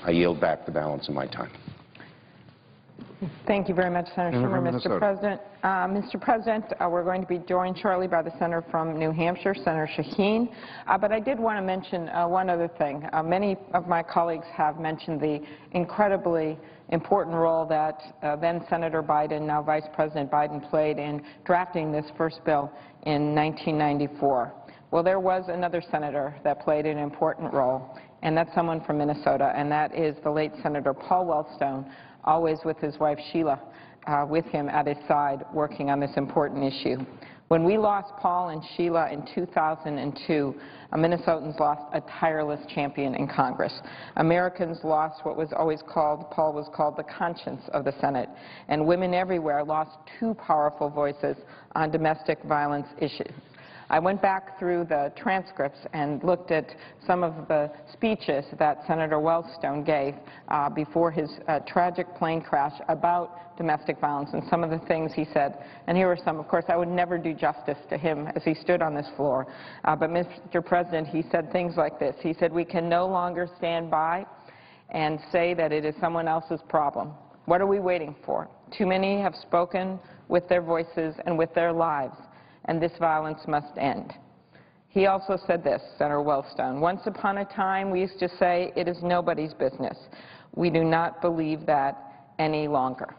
I yield back the balance of my time. Thank you very much, Senator Schumer. Mr. President, we're going to be joined shortly by the senator from New Hampshire, Senator Shaheen. But I did want to mention one other thing. Many of my colleagues have mentioned the incredibly important role that then Senator Biden, now Vice President Biden, played in drafting this first bill in 1994. Well, there was another senator that played an important role, and that's someone from Minnesota, and that is the late Senator Paul Wellstone, always with his wife Sheila with him at his side working on this important issue. When we lost Paul and Sheila in 2002, Minnesotans lost a tireless champion in Congress. Americans lost what was always called, Paul was called, the conscience of the Senate, and women everywhere lost two powerful voices on domestic violence issues. I went back through the transcripts and looked at some of the speeches that Senator Wellstone gave before his tragic plane crash about domestic violence and some of the things he said. And here were some. Of course, I would never do justice to him as he stood on this floor. But, Mr. President, he said things like this. He said, "We can no longer stand by and say that it is someone else's problem. What are we waiting for? Too many have spoken with their voices and with their lives, and this violence must end." He also said this, Senator Wellstone, "Once upon a time we used to say it is nobody's business. We do not believe that any longer."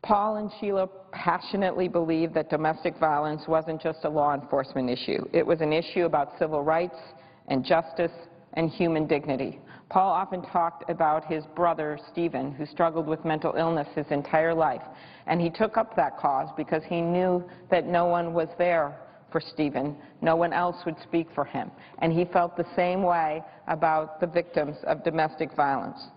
Paul and Sheila passionately believed that domestic violence wasn't just a law enforcement issue. It was an issue about civil rights and justice and human dignity. Paul often talked about his brother, Stephen, who struggled with mental illness his entire life. And he took up that cause because he knew that no one was there for Stephen. No one else would speak for him. And he felt the same way about the victims of domestic violence.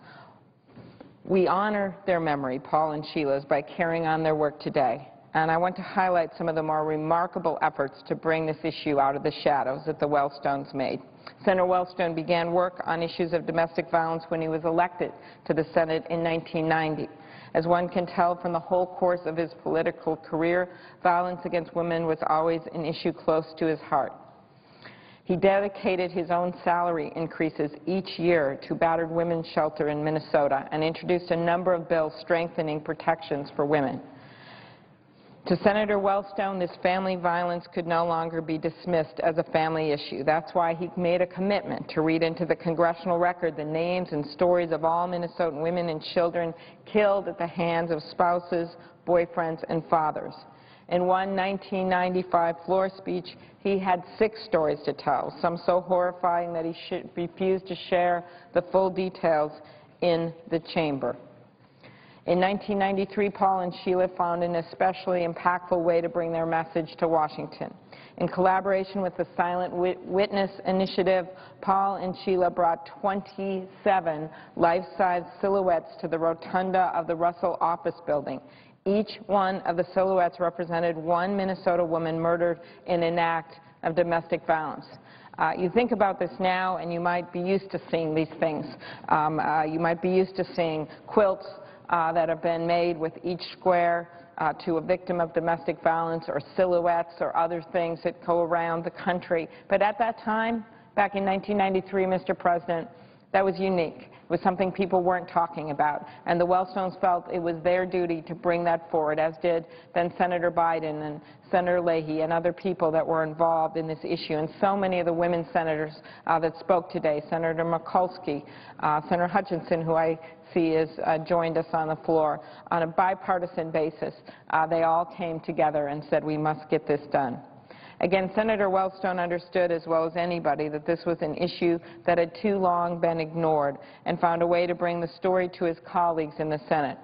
We honor their memory, Paul and Sheila's, by carrying on their work today. And I want to highlight some of the more remarkable efforts to bring this issue out of the shadows that the Wellstones made. Senator Wellstone began work on issues of domestic violence when he was elected to the Senate in 1990. As one can tell from the whole course of his political career, violence against women was always an issue close to his heart. He dedicated his own salary increases each year to battered women's shelter in Minnesota and introduced a number of bills strengthening protections for women. To Senator Wellstone, this family violence could no longer be dismissed as a family issue. That's why he made a commitment to read into the congressional record the names and stories of all Minnesotan women and children killed at the hands of spouses, boyfriends, and fathers. In one 1995 floor speech, he had 6 stories to tell, some so horrifying that he refused to share the full details in the chamber. In 1993, Paul and Sheila found an especially impactful way to bring their message to Washington. In collaboration with the Silent Witness Initiative, Paul and Sheila brought 27 life-size silhouettes to the rotunda of the Russell Office Building. Each one of the silhouettes represented one Minnesota woman murdered in an act of domestic violence. You think about this now, and you might be used to seeing these things. You might be used to seeing quilts that have been made with each square to a victim of domestic violence, or silhouettes or other things that go around the country. But at that time, back in 1993, Mr. President, that was unique. It was something people weren't talking about, and the Wellstones felt it was their duty to bring that forward, as did then Senator Biden and Senator Leahy and other people that were involved in this issue, and so many of the women senators that spoke today, Senator Mikulski, Senator Hutchinson, who I see has joined us on the floor. On a bipartisan basis, they all came together and said we must get this done. Again, Senator Wellstone understood as well as anybody that this was an issue that had too long been ignored and found a way to bring the story to his colleagues in the Senate.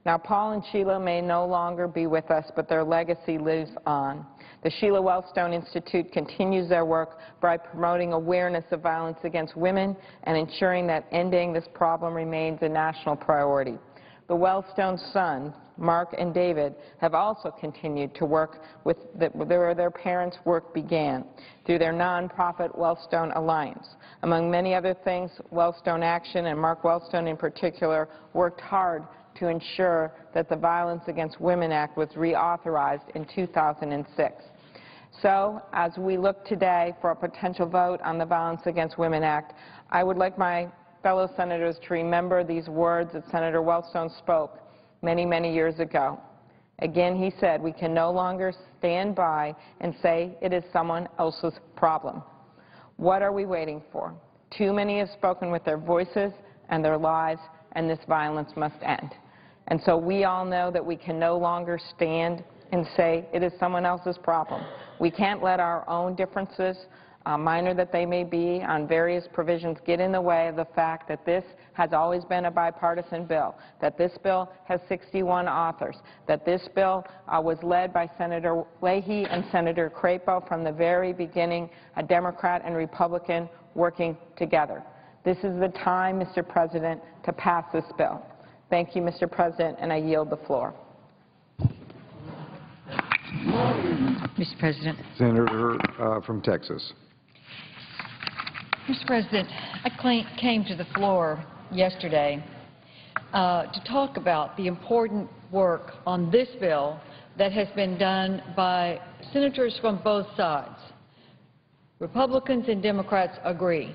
Now, Paul and Sheila may no longer be with us, but their legacy lives on. The Sheila Wellstone Institute continues their work by promoting awareness of violence against women and ensuring that ending this problem remains a national priority. The Wellstone sons, Mark and David, have also continued to work with where their parents' work began through their nonprofit Wellstone Alliance. Among many other things, Wellstone Action and Mark Wellstone in particular worked hard to ensure that the Violence Against Women Act was reauthorized in 2006. So, as we look today for a potential vote on the Violence Against Women Act, I would like my fellow senators to remember these words that Senator Wellstone spoke many, many years ago. Again, he said, we can no longer stand by and say it is someone else's problem. What are we waiting for? Too many have spoken with their voices and their lives, and this violence must end. And so we all know that we can no longer stand and say it is someone else's problem. We can't let our own differences, minor that they may be, on various provisions get in the way of the fact that this has always been a bipartisan bill, that this bill has 61 authors, that this bill was led by Senator Leahy and Senator Crapo from the very beginning, a Democrat and Republican working together. This is the time, Mr. President, to pass this bill. Thank you, Mr. President, and I yield the floor. Mr. President. Senator from Texas. Mr. President, I came to the floor yesterday to talk about the important work on this bill that has been done by senators from both sides. Republicans and Democrats agree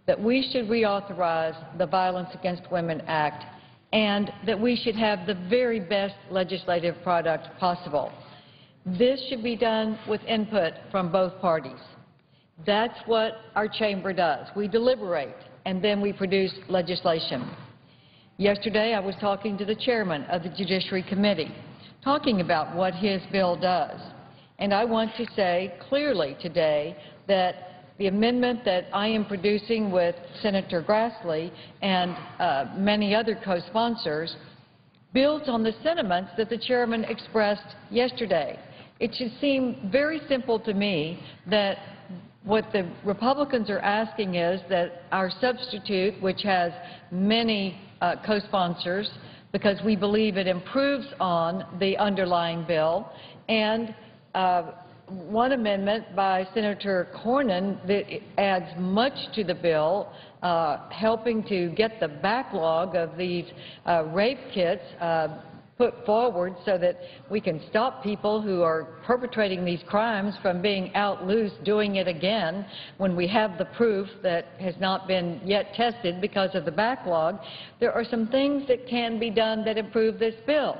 that we should reauthorize the Violence Against Women Act and that we should have the very best legislative product possible. This should be done with input from both parties. That's what our chamber does. We deliberate, and then we produce legislation. Yesterday, I was talking to the chairman of the Judiciary Committee, talking about what his bill does. And I want to say clearly today that the amendment that I am producing with Senator Grassley and many other co-sponsors builds on the sentiments that the chairman expressed yesterday. It should seem very simple to me that what the Republicans are asking is that our substitute, which has many co-sponsors, because we believe it improves on the underlying bill, and one amendment by Senator Cornyn that adds much to the bill, helping to get the backlog of these rape kits put forward so that we can stop people who are perpetrating these crimes from being out loose doing it again when we have the proof that has not been yet tested because of the backlog. There are some things that can be done that improve this bill.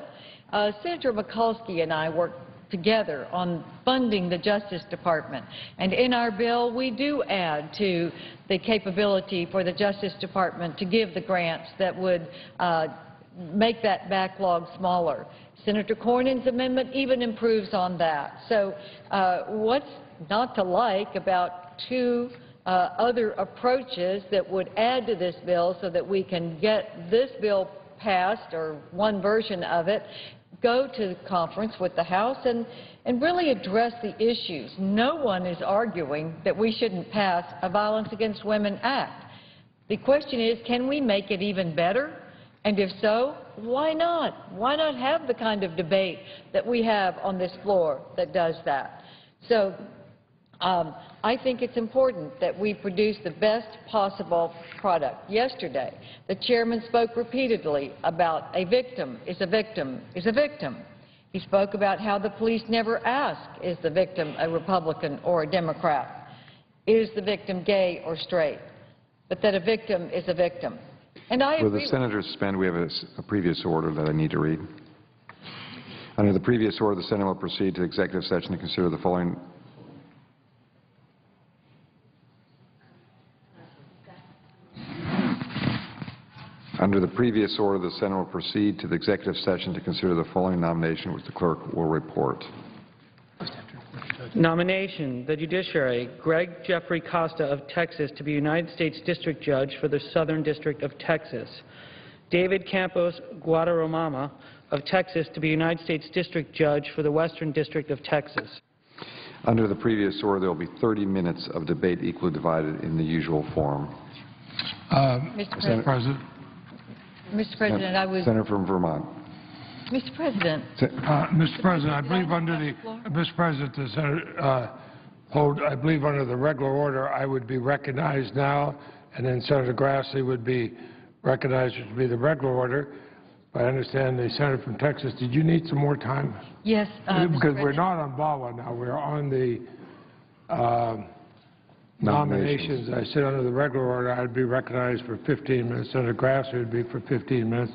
Senator Mikulski and I worked together on funding the Justice Department. And in our bill, we do add to the capability for the Justice Department to give the grants that would make that backlog smaller. Senator Cornyn's amendment even improves on that. So what's not to like about two other approaches that would add to this bill so that we can get this bill passed, or one version of it, go to conference with the House and really address the issues. No one is arguing that we shouldn't pass a Violence Against Women Act. The question is, can we make it even better? And if so, why not? Why not have the kind of debate that we have on this floor that does that? So I think it's important that we produce the best possible product. Yesterday, the chairman spoke repeatedly about a victim is a victim is a victim. He spoke about how the police never ask, is the victim a Republican or a Democrat? Is the victim gay or straight? But that a victim is a victim. And I Will agree the with senator suspend? We have a previous order that I need to read. Under the previous order, the Senate will proceed to executive session to consider the following. Under the previous order, the Senate will proceed to the executive session to consider the following nomination, which the clerk will report. Nomination, the judiciary, Gregg Jeffrey Costa of Texas to be United States District Judge for the Southern District of Texas. David Campos Guadarrama of Texas to be United States District Judge for the Western District of Texas. Under the previous order, there will be 30 minutes of debate equally divided in the usual form. Mr. President. Mr. President, I was... Senator from Vermont. Mr. President. Mr. President, I believe under the Mr. President, the Senator I believe under the regular order, I would be recognized now, and then Senator Grassley would be recognized to be the regular order. But I understand the Senator from Texas. Did you need some more time? Yes, because we're not on VAWA now. We're on the nominations. I said under the regular order, I'd be recognized for 15 minutes. Senator Grassley would be for 15 minutes.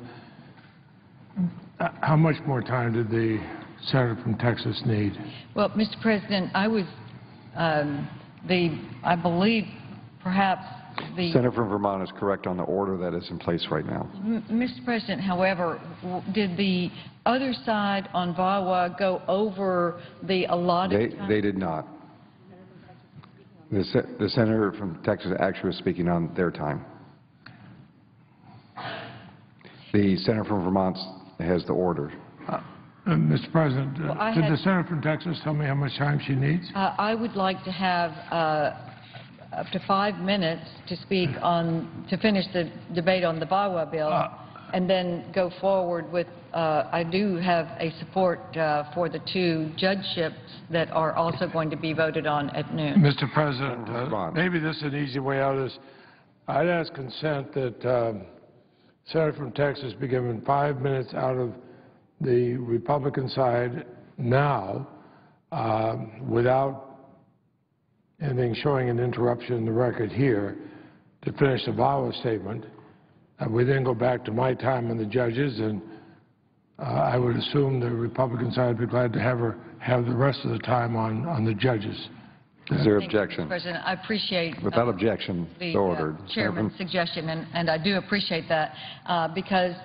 How much more time did the Senator from Texas need? Well, Mr. President, I was I believe perhaps the... Senator from Vermont is correct on the order that is in place right now. Mr. President, however, did the other side on VAWA go over the allotted time? They did not. The Senator from Texas actually was speaking on their time. The Senator from Vermont has the order. Mr. President, well, did the Senator from Texas tell me how much time she needs? I would like to have up to 5 minutes to speak on, to finish the debate on the VAWA bill, and then go forward with, I do have a support for the 2 judgeships that are also going to be voted on at noon. Mr. President, maybe this is an easy way out of this. I'd ask consent that Senator from Texas be given 5 minutes out of the Republican side now without anything showing an interruption in the record here to finish the VAWA statement. We then go back to my time on the judges, and I would assume the Republican side would be glad to have her have the rest of the time on the judges. Is there objection? Mr. President, I appreciate without objection, so ordered. The chairman's suggestion, and I do appreciate that because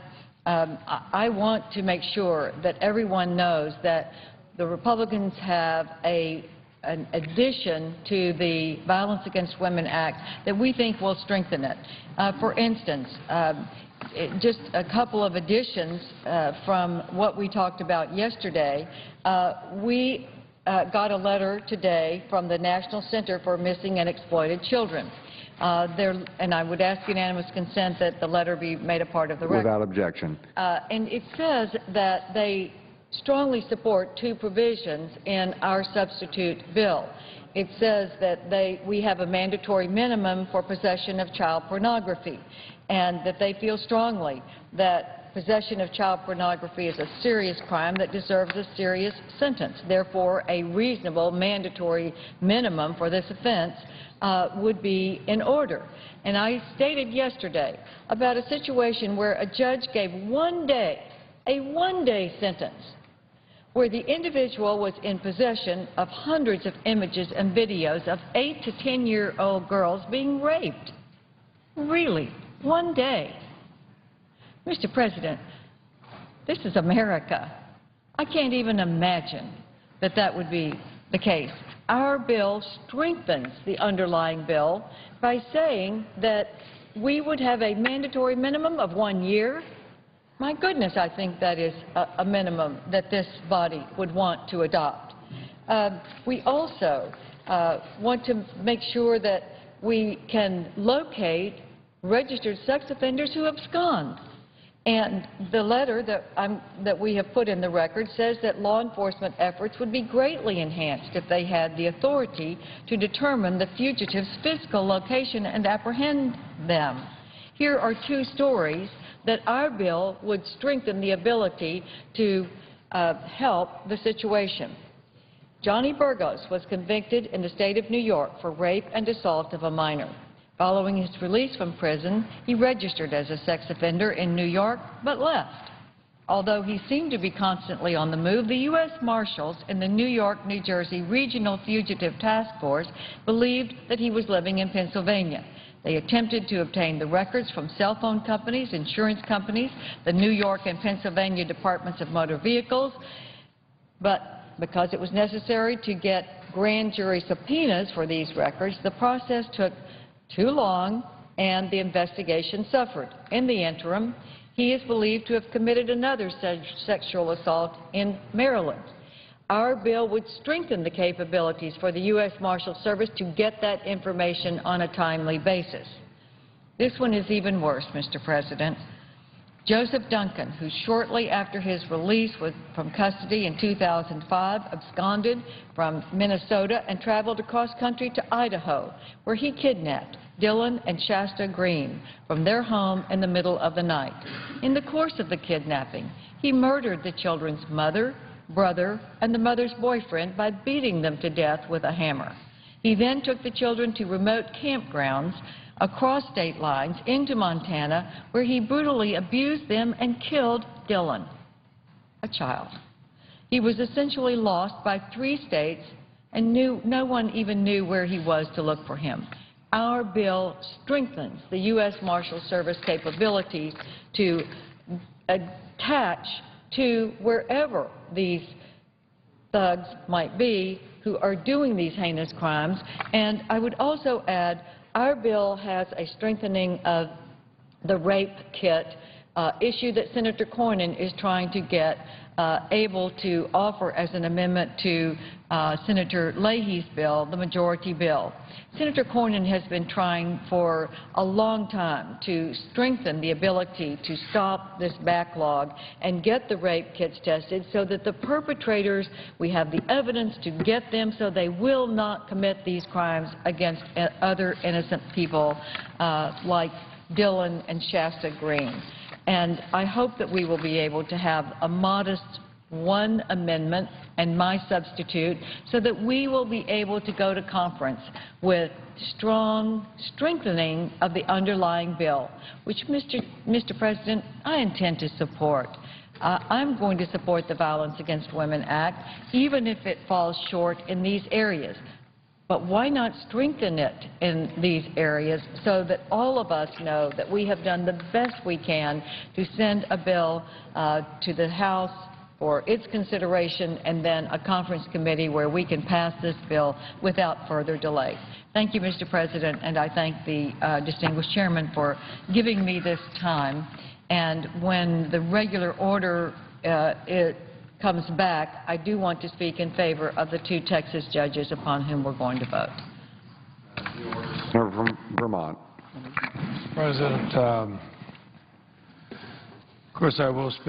I want to make sure that everyone knows that the Republicans have an addition to the Violence Against Women Act that we think will strengthen it. For instance, just a couple of additions from what we talked about yesterday. We got a letter today from the National Center for Missing and Exploited Children. And I would ask unanimous consent that the letter be made a part of the record. Without objection. And it says that they strongly support 2 provisions in our substitute bill. It says that we have a mandatory minimum for possession of child pornography, and that they feel strongly that possession of child pornography is a serious crime that deserves a serious sentence. Therefore, a reasonable mandatory minimum for this offense would be in order. And I stated yesterday about a situation where a judge gave 1 day, a 1-day sentence, where the individual was in possession of hundreds of images and videos of 8 to 10-year-old girls being raped. Really, 1 day. Mr. President, this is America. I can't even imagine that that would be the case. Our bill strengthens the underlying bill by saying that we would have a mandatory minimum of 1 year. My goodness, I think that is a minimum that this body would want to adopt. We also want to make sure that we can locate registered sex offenders who abscond. And the letter that we have put in the record says that law enforcement efforts would be greatly enhanced if they had the authority to determine the fugitive's physical location and apprehend them. Here are 2 stories that our bill would strengthen the ability to help the situation. Johnny Burgos was convicted in the state of New York for rape and assault of a minor. Following his release from prison, he registered as a sex offender in New York, but left. Although he seemed to be constantly on the move, the U.S. Marshals in the New York-New Jersey Regional Fugitive Task Force believed that he was living in Pennsylvania. They attempted to obtain the records from cell phone companies, insurance companies, the New York and Pennsylvania Departments of Motor Vehicles, but because it was necessary to get grand jury subpoenas for these records, the process took too long and the investigation suffered. In the interim, he is believed to have committed another sexual assault in Maryland. Our bill would strengthen the capabilities for the U.S. Marshal Service to get that information on a timely basis. This one is even worse, Mr. President. Joseph Duncan, who shortly after his release from custody in 2005 absconded from Minnesota and traveled across country to Idaho, where he kidnapped Dylan and Shasta Green from their home in the middle of the night. In the course of the kidnapping, he murdered the children's mother, brother, and the mother's boyfriend by beating them to death with a hammer. He then took the children to remote campgrounds across state lines into Montana, where he brutally abused them and killed Dylan, a child. He was essentially lost by 3 states, and no one even knew where he was to look for him. Our bill strengthens the U.S. Marshal Service capabilities to attach to wherever these thugs might be who are doing these heinous crimes. And I would also add, our bill has a strengthening of the rape kit issue that Senator Cornyn is trying to get able to offer as an amendment to Senator Leahy's bill, the majority bill. Senator Cornyn has been trying for a long time to strengthen the ability to stop this backlog and get the rape kits tested so that the perpetrators, we have the evidence to get them so they will not commit these crimes against other innocent people like Dylan and Shasta Green. And I hope that we will be able to have a modest one amendment and my substitute so that we will be able to go to conference with strong strengthening of the underlying bill, which, Mr. President, I intend to support. I'm going to support the Violence Against Women Act, even if it falls short in these areas. But why not strengthen it in these areas so that all of us know that we have done the best we can to send a bill to the House for its consideration and then a conference committee where we can pass this bill without further delay. Thank you, Mr. President, and I thank the distinguished chairman for giving me this time. And when the regular order comes back, I do want to speak in favor of the 2 Texas judges upon whom we're going to vote. Senator from Vermont. President, of course I will speak.